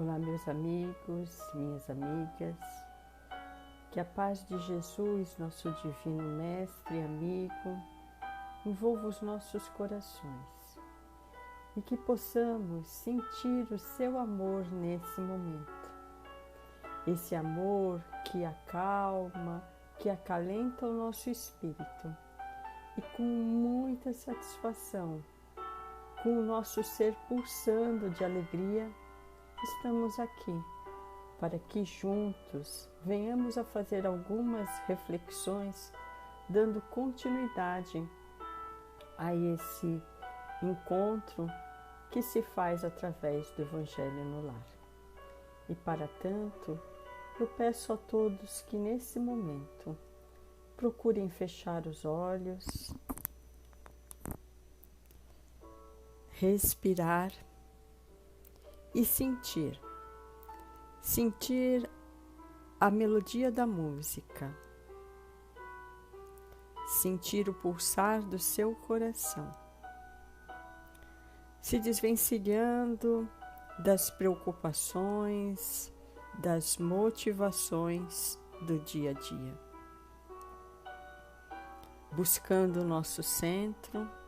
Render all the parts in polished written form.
Olá, meus amigos, minhas amigas, que a paz de Jesus, nosso divino mestre e amigo, envolva os nossos corações e que possamos sentir o seu amor nesse momento. Esse amor que acalma, que acalenta o nosso espírito e com muita satisfação, com o nosso ser pulsando de alegria, estamos aqui para que juntos venhamos a fazer algumas reflexões, dando continuidade a esse encontro que se faz através do Evangelho no Lar. E para tanto, eu peço a todos que nesse momento procurem fechar os olhos, respirar e sentir a melodia da música, sentir o pulsar do seu coração, se desvencilhando das preocupações, das motivações do dia a dia, buscando o nosso centro.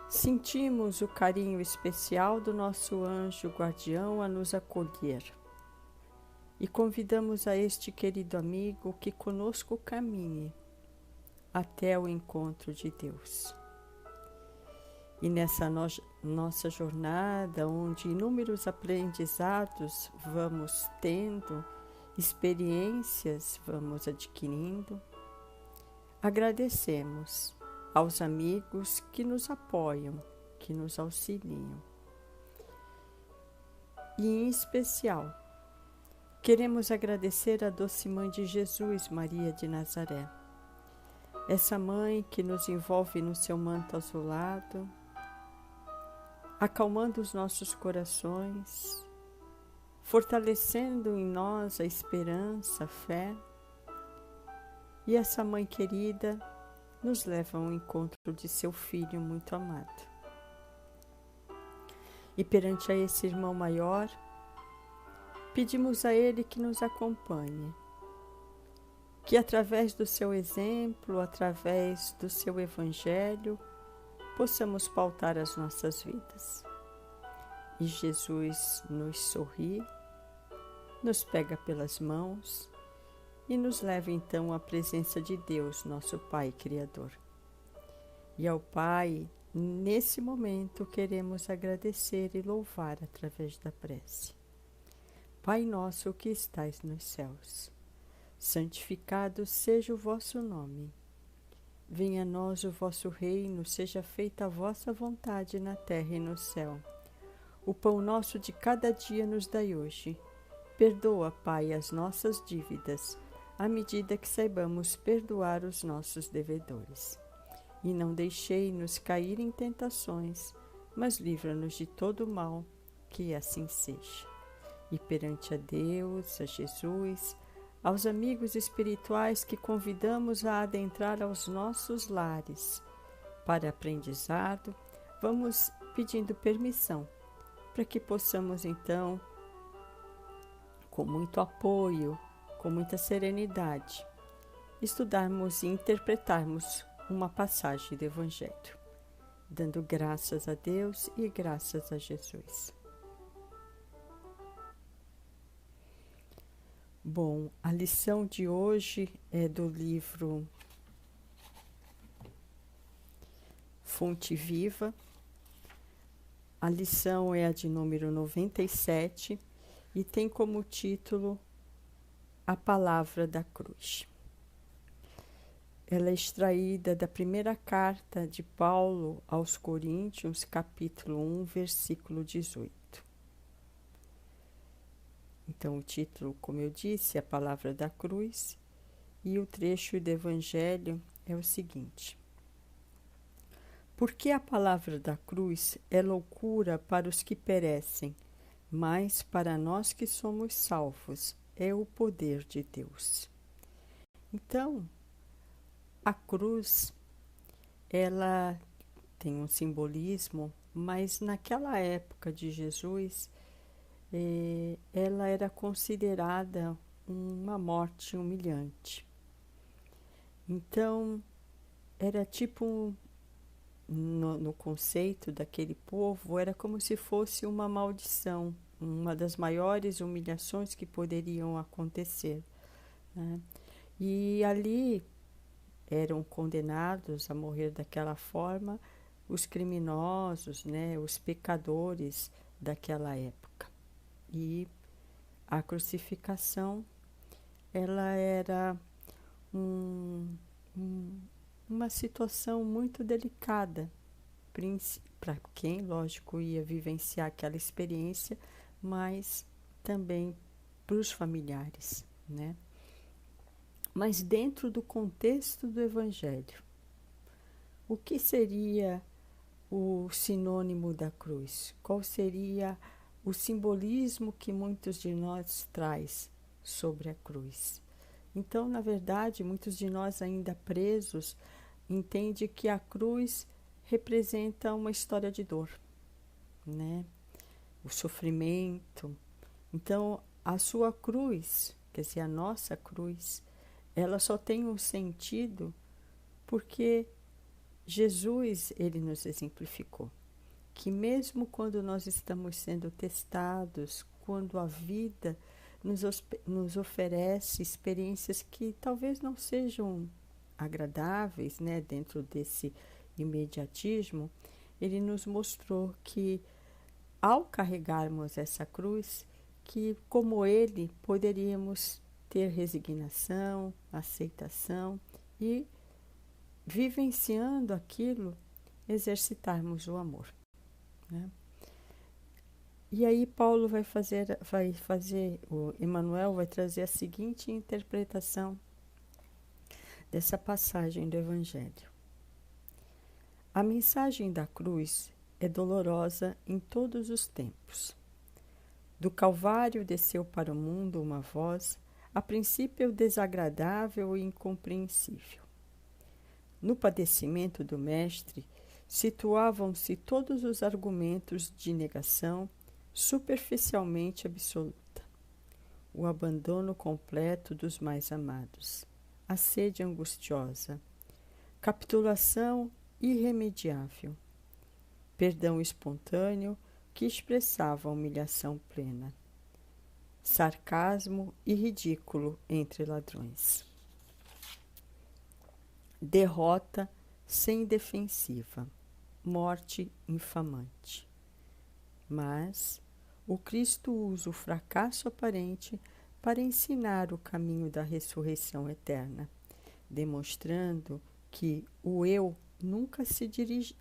Sentimos o carinho especial do nosso anjo guardião a nos acolher e convidamos a este querido amigo que conosco caminhe até o encontro de Deus. E nessa nossa jornada, onde inúmeros aprendizados vamos tendo, experiências vamos adquirindo, agradecemos aos amigos que nos apoiam, que nos auxiliam. E em especial, queremos agradecer a doce Mãe de Jesus, Maria de Nazaré, essa Mãe que nos envolve no seu manto azulado, acalmando os nossos corações, fortalecendo em nós a esperança, a fé. E essa Mãe querida nos leva ao encontro de seu Filho muito amado. E perante a esse irmão maior, pedimos a Ele que nos acompanhe, que através do seu exemplo, através do seu Evangelho, possamos pautar as nossas vidas. E Jesus nos sorri, nos pega pelas mãos e nos leva então à presença de Deus, nosso Pai Criador. E ao Pai, nesse momento, queremos agradecer e louvar através da prece. Pai nosso que estais nos céus, santificado seja o vosso nome. Venha a nós o vosso reino, seja feita a vossa vontade na terra e no céu. O pão nosso de cada dia nos dai hoje. Perdoa, Pai, as nossas dívidas, à medida que saibamos perdoar os nossos devedores. E não deixei-nos cair em tentações, mas livra-nos de todo o mal, que assim seja. E perante a Deus, a Jesus, aos amigos espirituais que convidamos a adentrar aos nossos lares para aprendizado, vamos pedindo permissão para que possamos então, com muito apoio, com muita serenidade, estudarmos e interpretarmos uma passagem do Evangelho, dando graças a Deus e graças a Jesus. Bom, a lição de hoje é do livro Fonte Viva. A lição é a de número 97 e tem como título A Palavra da Cruz. Ela é extraída da primeira carta de Paulo aos Coríntios, capítulo 1, versículo 18. Então, o título, como eu disse, é A Palavra da Cruz, e o trecho do Evangelho é o seguinte: Porque a palavra da cruz é loucura para os que perecem, mas para nós que somos salvos é o poder de Deus. Então, a cruz, ela tem um simbolismo, mas naquela época de Jesus, ela era considerada uma morte humilhante. Então, era tipo, no conceito daquele povo, era como se fosse uma maldição, uma das maiores humilhações que poderiam acontecer, né? E ali eram condenados a morrer daquela forma os criminosos, né, os pecadores daquela época. E a crucificação, ela era um, uma situação muito delicada para quem, lógico, ia vivenciar aquela experiência, mas também para os familiares, né? Mas dentro do contexto do Evangelho, o que seria o sinônimo da cruz? Qual seria o simbolismo que muitos de nós traz sobre a cruz? Então, na verdade, muitos de nós ainda presos entendem que a cruz representa uma história de dor, né? O sofrimento. Então, a sua cruz, quer dizer, a nossa cruz, ela só tem um sentido porque Jesus, ele nos exemplificou que mesmo quando nós estamos sendo testados, quando a vida nos oferece experiências que talvez não sejam agradáveis, né, dentro desse imediatismo, ele nos mostrou que ao carregarmos essa cruz, que como ele poderíamos ter resignação, aceitação e vivenciando aquilo, exercitarmos o amor, né? E aí Paulo vai fazer, o Emmanuel vai trazer a seguinte interpretação dessa passagem do Evangelho. A mensagem da cruz é dolorosa em todos os tempos. Do Calvário desceu para o mundo uma voz, a princípio desagradável e incompreensível. No padecimento do Mestre situavam-se todos os argumentos de negação superficialmente absoluta, o abandono completo dos mais amados, a sede angustiosa, capitulação irremediável, perdão espontâneo que expressava a humilhação plena, sarcasmo e ridículo entre ladrões, derrota sem defensiva, morte infamante. Mas o Cristo usa o fracasso aparente para ensinar o caminho da ressurreição eterna, demonstrando que o eu nunca se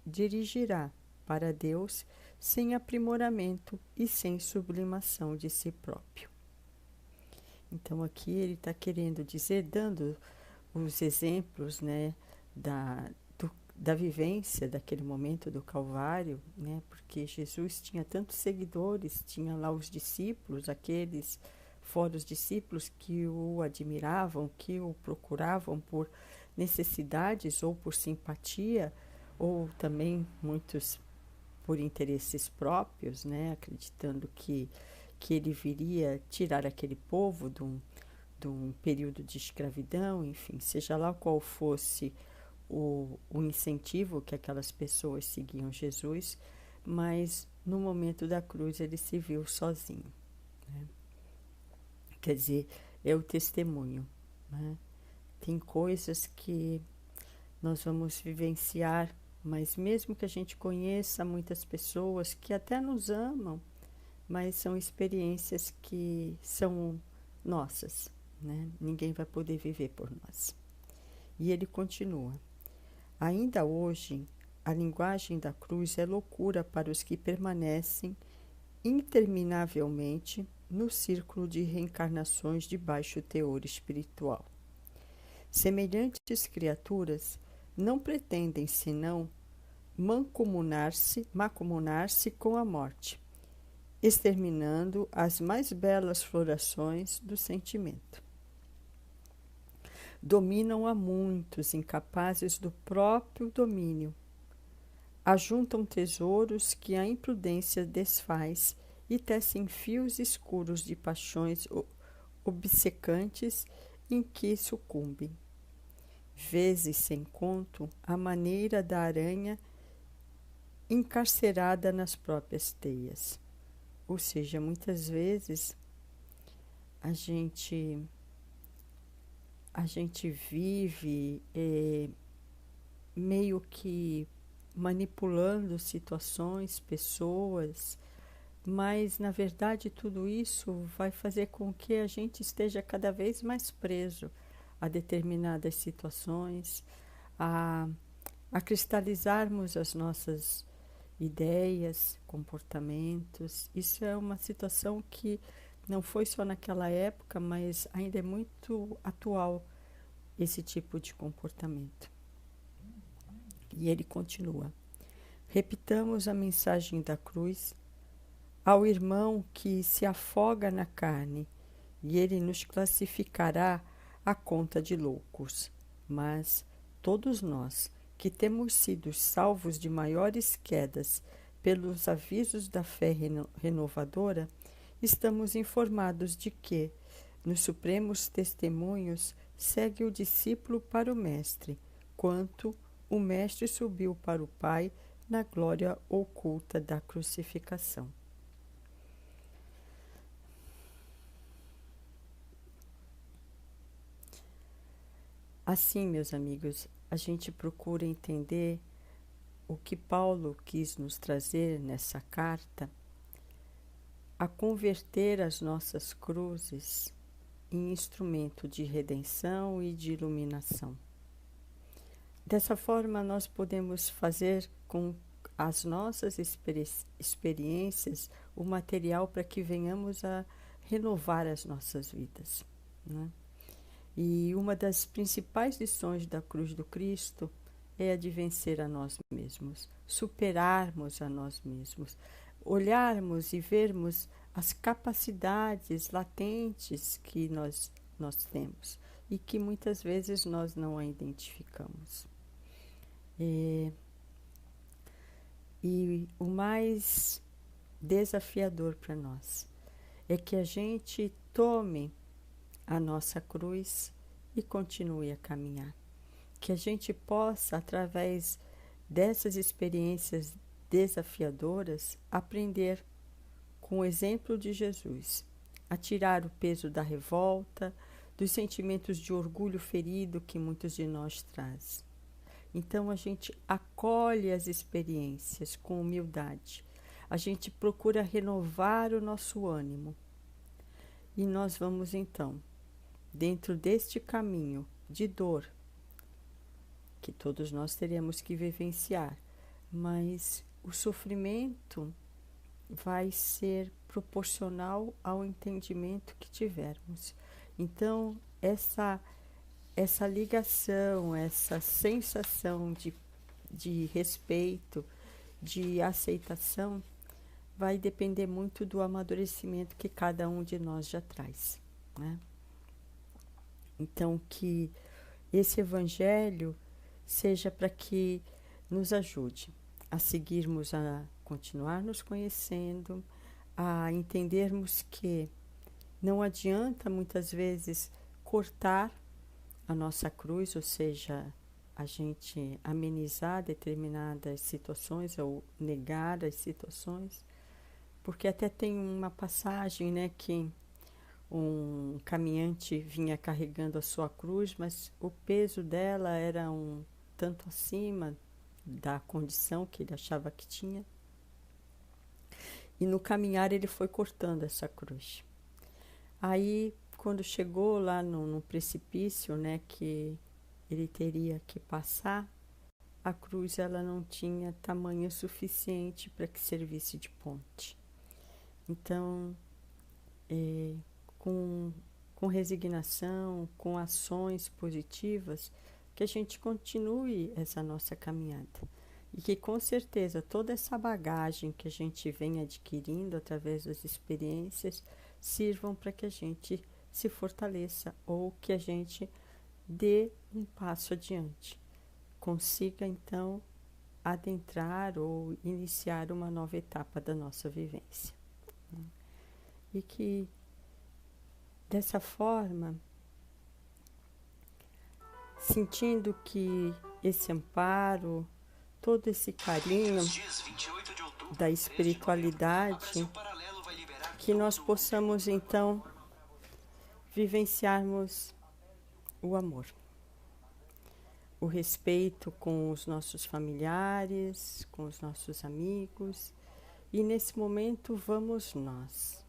dirigirá para Deus sem aprimoramento e sem sublimação de si próprio. Então aqui ele está querendo dizer, dando os exemplos, né, da vivência daquele momento do Calvário, né, porque Jesus tinha tantos seguidores, tinha lá os discípulos, aqueles fora os discípulos que o admiravam, que o procuravam por necessidades ou por simpatia, ou também muitos por interesses próprios, né, acreditando que ele viria tirar aquele povo de um período de escravidão, enfim, seja lá qual fosse o incentivo que aquelas pessoas seguiam Jesus, mas no momento da cruz ele se viu sozinho, né? Quer dizer, é o testemunho, né? Tem coisas que nós vamos vivenciar, mas mesmo que a gente conheça muitas pessoas que até nos amam, mas são experiências que são nossas, né? Ninguém vai poder viver por nós. E ele continua. Ainda hoje, a linguagem da cruz é loucura para os que permanecem interminavelmente no círculo de reencarnações de baixo teor espiritual. Semelhantes criaturas não pretendem senão mancomunar-se com a morte, exterminando as mais belas florações do sentimento. Dominam a muitos incapazes do próprio domínio. Ajuntam tesouros que a imprudência desfaz e tecem fios escuros de paixões obcecantes em que sucumbem. Vezes sem conto, a maneira da aranha encarcerada nas próprias teias. Ou seja, muitas vezes a gente vive meio que manipulando situações, pessoas, mas na verdade tudo isso vai fazer com que a gente esteja cada vez mais preso a determinadas situações, a cristalizarmos as nossas ideias, comportamentos. Isso é uma situação que não foi só naquela época, mas ainda é muito atual, esse tipo de comportamento. E ele continua: repitamos a mensagem da cruz ao irmão que se afoga na carne, e ele nos classificará à conta de loucos. Mas todos nós, que temos sido salvos de maiores quedas pelos avisos da fé renovadora, estamos informados de que, nos supremos testemunhos, segue o discípulo para o Mestre, quanto o Mestre subiu para o Pai na glória oculta da crucificação. Assim, meus amigos, a gente procura entender o que Paulo quis nos trazer nessa carta, a converter as nossas cruzes em instrumento de redenção e de iluminação. Dessa forma, nós podemos fazer com as nossas experiências o material para que venhamos a renovar as nossas vidas, né? E uma das principais lições da cruz do Cristo é a de vencer a nós mesmos, superarmos a nós mesmos, olharmos e vermos as capacidades latentes que nós temos e que muitas vezes nós não a identificamos. E o mais desafiador para nós é que a gente tome a nossa cruz e continue a caminhar. Que a gente possa, através dessas experiências desafiadoras, aprender com o exemplo de Jesus, a tirar o peso da revolta, dos sentimentos de orgulho ferido que muitos de nós trazem. Então a gente acolhe as experiências com humildade, a gente procura renovar o nosso ânimo e nós vamos então, dentro deste caminho de dor, que todos nós teremos que vivenciar, mas o sofrimento vai ser proporcional ao entendimento que tivermos. Então, essa ligação, essa sensação de respeito, de aceitação, vai depender muito do amadurecimento que cada um de nós já traz, né? Então, que esse evangelho seja para que nos ajude a seguirmos, a continuar nos conhecendo, a entendermos que não adianta muitas vezes cortar a nossa cruz, ou seja, a gente amenizar determinadas situações ou negar as situações, porque até tem uma passagem, né, que um caminhante vinha carregando a sua cruz, mas o peso dela era um tanto acima da condição que ele achava que tinha. E no caminhar ele foi cortando essa cruz. Aí, quando chegou lá no precipício, né, que ele teria que passar, a cruz ela não tinha tamanho suficiente para que servisse de ponte. Então, com resignação, com ações positivas, que a gente continue essa nossa caminhada. E que com certeza toda essa bagagem que a gente vem adquirindo através das experiências sirvam para que a gente se fortaleça ou que a gente dê um passo adiante. Consiga então adentrar ou iniciar uma nova etapa da nossa vivência. E que, dessa forma, sentindo que esse amparo, todo esse carinho da espiritualidade, que nós possamos então vivenciarmos o amor, o respeito com os nossos familiares, com os nossos amigos, e nesse momento vamos nós,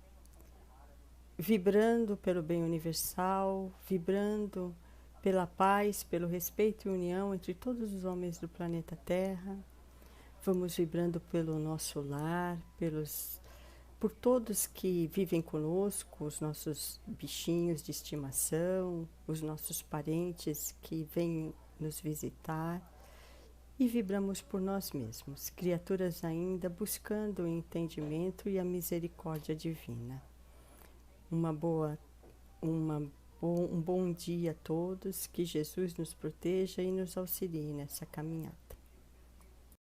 vibrando pelo bem universal, vibrando pela paz, pelo respeito e união entre todos os homens do planeta Terra. Vamos vibrando pelo nosso lar, por todos que vivem conosco, os nossos bichinhos de estimação, os nossos parentes que vêm nos visitar. E vibramos por nós mesmos, criaturas ainda buscando o entendimento e a misericórdia divina. Um bom dia a todos, que Jesus nos proteja e nos auxilie nessa caminhada.